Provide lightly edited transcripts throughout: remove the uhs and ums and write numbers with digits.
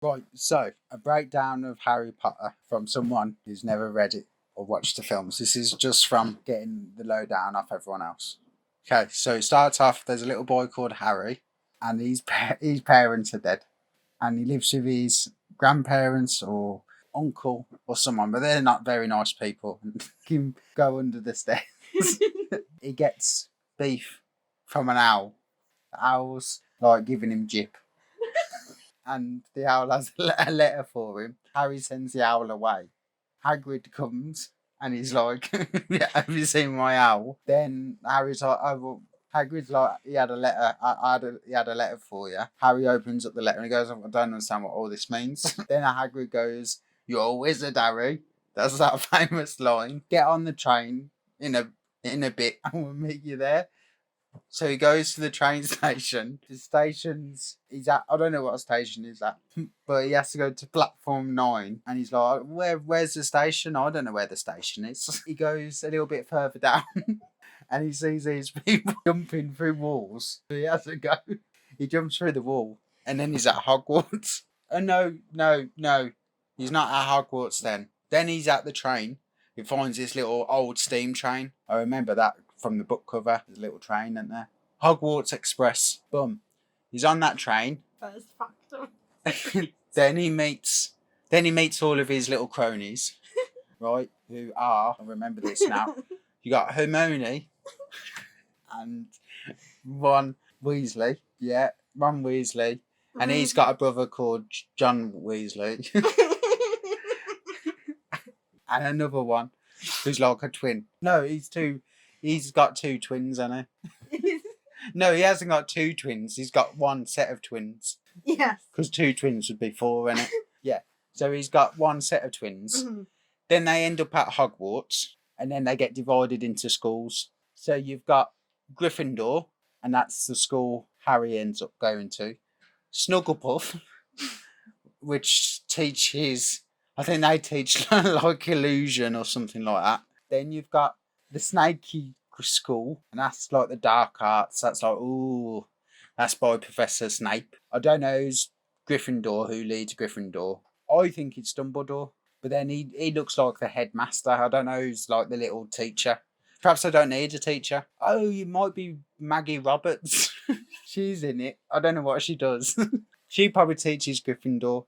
Right, so a breakdown of Harry Potter from someone who's never read it or watched the films. This is just from getting the lowdown off everyone else. Okay, so it starts off, there's a little boy called Harry, and his parents are dead. And he lives with his grandparents or uncle or someone, but they're not very nice people. Him go under the stairs. He gets beef from an owl. The owl's like giving him jip. And the owl has a letter for him. Harry sends the owl away. Hagrid comes and he's like, yeah, have you seen my owl? Then Harry's like, oh, well, Hagrid's like, he had a letter. He had a letter for you. Harry opens up the letter and he goes, I don't understand what all this means. Then Hagrid goes, you're a wizard, Harry. That's that famous line. Get on the train in a bit and we'll meet you there. So he goes to the train station. The station's he's at, I don't know what station he's at, but he has to go to platform 9 and he's like, where's the station? I don't know where the station is. He goes a little bit further down and he sees these people jumping through walls. So he has to go. He jumps through the wall and then he's at Hogwarts. Oh no. He's not at Hogwarts then. Then he's at the train. He finds this little old steam train. I remember that from the book cover. There's a little train, isn't there? Hogwarts Express. Boom. He's on that train. First factor. Then he meets all of his little cronies, right? Who are, I remember this now. You got Hermione and Ron Weasley. Yeah, Ron Weasley. And he's got a brother called John Weasley. And another one who's like a twin. No, he's got 2 twins, hasn't he? No, he hasn't got 2 twins. He's got 1 set of twins. Yes. Because 2 twins would be 4, innit? Yeah. So he's got 1 set of twins. Mm-hmm. Then they end up at Hogwarts. And then they get divided into schools. So you've got Gryffindor. And that's the school Harry ends up going to. Snugglepuff. Which teaches... I think they teach like illusion or something like that. Then you've got the Snaky School, and that's like the dark arts. That's like, ooh, that's by Professor Snape. I don't know who's Gryffindor, who leads Gryffindor. I think it's Dumbledore, but then he looks like the headmaster. I don't know who's like the little teacher. Perhaps I don't need a teacher. Oh, you might be Maggie Roberts. She's in it. I don't know what she does. She probably teaches Gryffindor.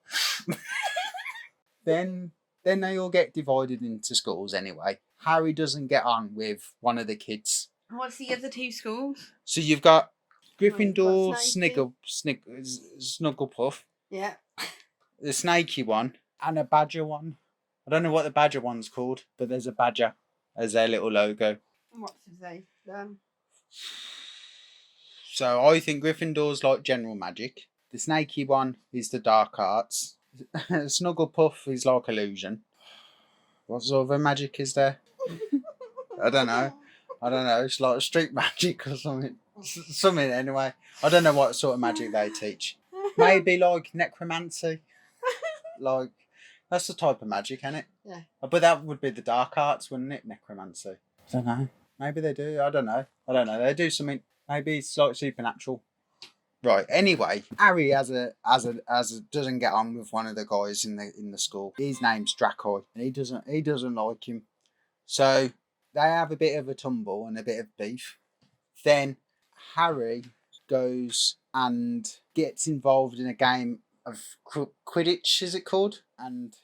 Then they all get divided into schools anyway. Harry doesn't get on with one of the kids. What's the other 2 schools? So you've got Gryffindor, Snaky. Snugglepuff. Yeah. The snaky one, and a badger one. I don't know what the badger one's called, but there's a badger as their little logo. What's his name then? So I think Gryffindor's like general magic. The snaky one is the dark arts. Snugglepuff is like illusion. What sort of magic is there? I don't know. It's like street magic or something. Something anyway. I don't know what sort of magic they teach. Maybe like necromancy. Like, that's the type of magic, isn't it? Yeah. But that would be the dark arts, wouldn't it? Necromancy. I don't know. Maybe they do. I don't know. They do something. Maybe it's like supernatural. Right. Anyway, Harry doesn't get on with one of the guys in the school. His name's Draco, and he doesn't like him. So they have a bit of a tumble and a bit of beef. Then Harry goes and gets involved in a game of Quidditch, is it called? And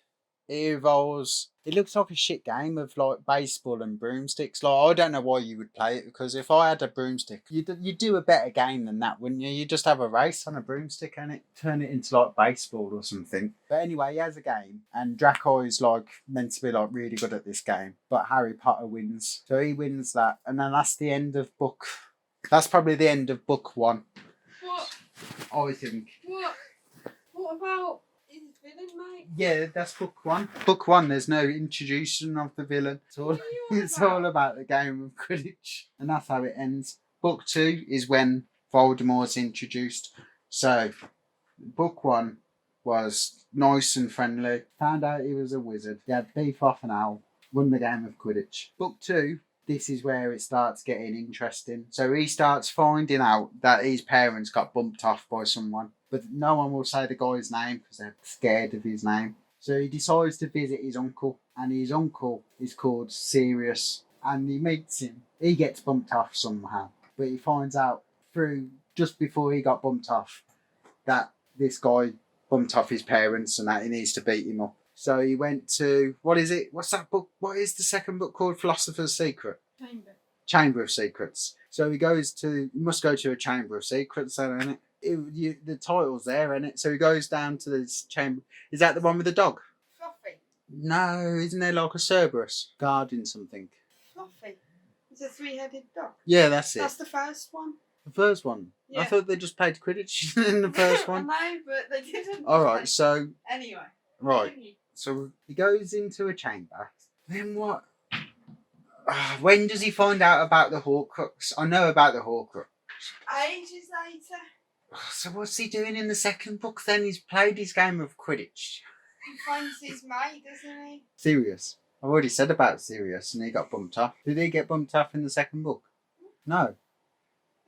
it looks like a shit game of like baseball and broomsticks. Like, I don't know why you would play it, because if I had a broomstick, you'd do a better game than that, wouldn't you? You'd just have a race on a broomstick and it turn it into like baseball or something. But anyway, he has a game, and Draco is like meant to be like really good at this game, but Harry Potter wins, so he wins that, and then that's the end of book. That's probably the end of book 1. What? I think. What about his villain, mate? Yeah, that's book 1. Book 1, there's no introduction of the villain. It's all about the game of Quidditch. And that's how it ends. Book 2 is when Voldemort's introduced. So, book 1 was nice and friendly. Found out he was a wizard. He had beef off an owl. Won the game of Quidditch. Book 2, this is where it starts getting interesting. So he starts finding out that his parents got bumped off by someone, but no one will say the guy's name because they're scared of his name. So he decides to visit his uncle, and his uncle is called Sirius, and he meets him. He gets bumped off somehow, but he finds out through just before he got bumped off that this guy bumped off his parents and that he needs to beat him up. So he went to, what is it? What's that book? What is the second book called? Philosopher's Secret? Chamber of Secrets. So he must go to a Chamber of Secrets, then, isn't it? The title's there, isn't it? So he goes down to this chamber. Is that the one with the dog? Fluffy. No, isn't there like a Cerberus guarding something? Fluffy. It's a 3-headed dog. Yeah, that's it. That's the first one. The first one? Yeah. I thought they just played Quidditch in the first one. I know, but they didn't. Alright, so... Anyway. Right. So he goes into a chamber. Then what? When does he find out about the Horcrux? I know about the Horcrux. Ages later. So what's he doing in the second book then? He's played his game of Quidditch. He finds his mate, doesn't he? Sirius. I've already said about Sirius and he got bumped off. Did he get bumped off in the second book? No.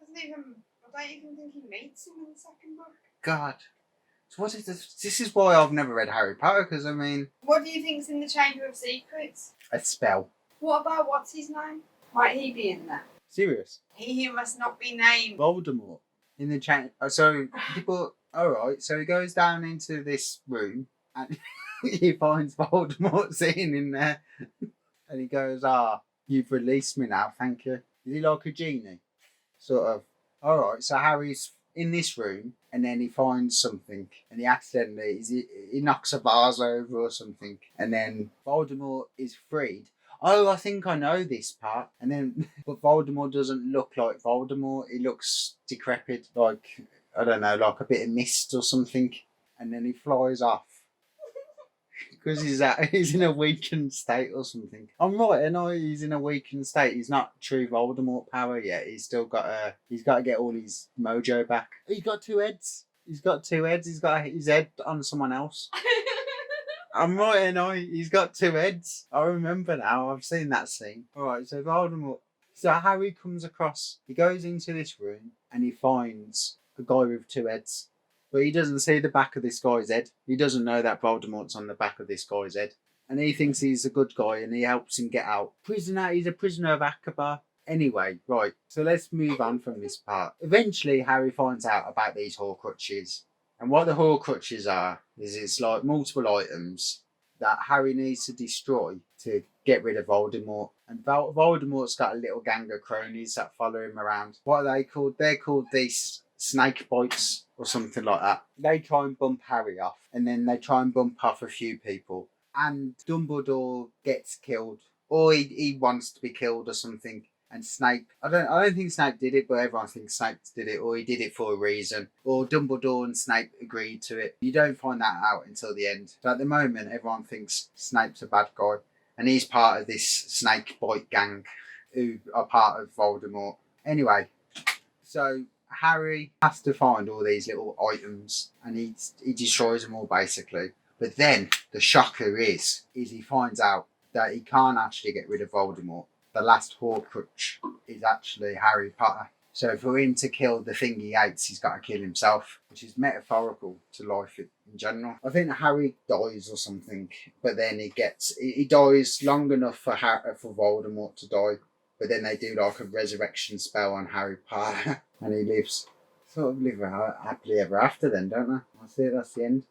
I don't even think he meets him in the second book. God. So what is this? This is why I've never read Harry Potter, because I mean... What do you think's in the Chamber of Secrets? A spell. What about what's his name? Might he be in there? Sirius. He who must not be named. Voldemort. In the chamber. So people... Alright, so he goes down into this room and he finds Voldemort sitting in there. And he goes, you've released me now, thank you. Is he like a genie? Sort of. Alright, so Harry's in this room and then he finds something and he accidentally he knocks a vase over or something and then Voldemort is freed. Oh, I think I know this part. And then, but Voldemort doesn't look like Voldemort. He looks decrepit, like, I don't know, like a bit of mist or something. And then he flies off. Because he's in a weakened state or something. I'm right, and he's in a weakened state. He's not true Voldemort power yet. He's still got to get all his mojo back. He's got 2 heads. He's got his head on someone else. I'm right, and he's got 2 heads. I remember now. I've seen that scene. Alright, so Voldemort. So Harry comes across. He goes into this room and he finds a guy with 2 heads. But he doesn't see the back of this guy's head. He doesn't know that Voldemort's on the back of this guy's head. And he thinks he's a good guy and he helps him get out. He's a prisoner of Azkaban. Anyway, right, so let's move on from this part. Eventually, Harry finds out about these Horcruxes. And what the Horcruxes are, is it's like multiple items that Harry needs to destroy to get rid of Voldemort. And Voldemort's got a little gang of cronies that follow him around. What are they called? They're called these snake bites or something like that. They try and bump Harry off, and then they try and bump off a few people. And Dumbledore gets killed, or he wants to be killed or something. And Snape, I don't think Snape did it, but everyone thinks Snape did it, or he did it for a reason, or Dumbledore and Snape agreed to it. You don't find that out until the end. So at the moment, everyone thinks Snape's a bad guy, and he's part of this snake bite gang who are part of Voldemort. Anyway, so Harry has to find all these little items, and he destroys them all basically. But then the shocker is he finds out that he can't actually get rid of Voldemort. The last Horcrux is actually Harry Potter. So for him to kill the thing he hates, he's got to kill himself, which is metaphorical to life in general. I think Harry dies or something, but then he dies long enough for Voldemort to die. But then they do like a resurrection spell on Harry Potter, and he lives. Sort of live happily ever after then, don't they? That's it, that's the end.